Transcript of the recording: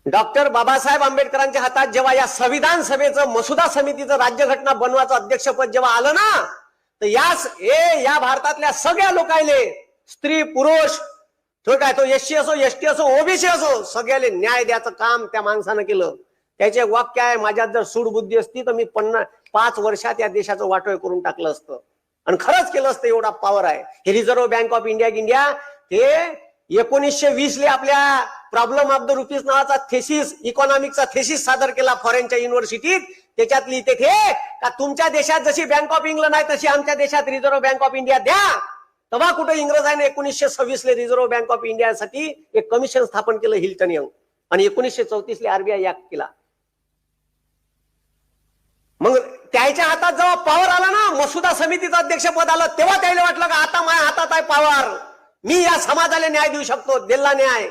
Doctor Babasaheb आंबेडकरांच्या हातात जेव्हा या संविधान सभेचं मसुदा समितीचं राज्यघटना बनवायचं अध्यक्षपद जेव्हा आलं ना, तर या भारतातल्या सगळ्या लोकांले, स्त्री पुरुष, तो काय तो एससी असो, एसटी असो, ओबीसी असो, सगळ्याले न्याय द्यायचं काम त्या माणसानं केलं. त्याचे वाक्य आहे, माझ्यात जर सूडबुद्धी असती तर मी 5 वर्षात या देशाचं वाटोळ करून टाकलं असतं. आणि खरंच केलं असतं. एवढा पॉवर आहे. हे रिझर्व्ह बँक ऑफ इंडिया हे 1920 ले आपल्या प्रॉब्लेम ऑफ द रुपीज नावाचा थेसिस, इकॉनॉमिकचा थेसिस सादर केला फॉरेनच्या युनिव्हर्सिटीत. त्याच्यात लिहिते का तुमच्या देशात जशी बँक ऑफ इंग्लंड आहे तशी आमच्या देशात रिझर्व्ह बँक ऑफ इंडिया द्या. तेव्हा कुठे इंग्रजांनी 1926 ले रिझर्व्ह बँक ऑफ इंडियासाठी एक कमिशन स्थापन केलं, हिल्टन यंग, आणि 1934 ले आरबीआय ऍक्ट केला. मग त्याच्या हातात जेव्हा पॉवर आला ना, मसुदा समितीचं अध्यक्षपद आलं, तेव्हा त्याला वाटलं का आता माझ्या हातात आहे पॉवर, मी या समाजाला न्याय देऊ शकतो. दिला न्याय.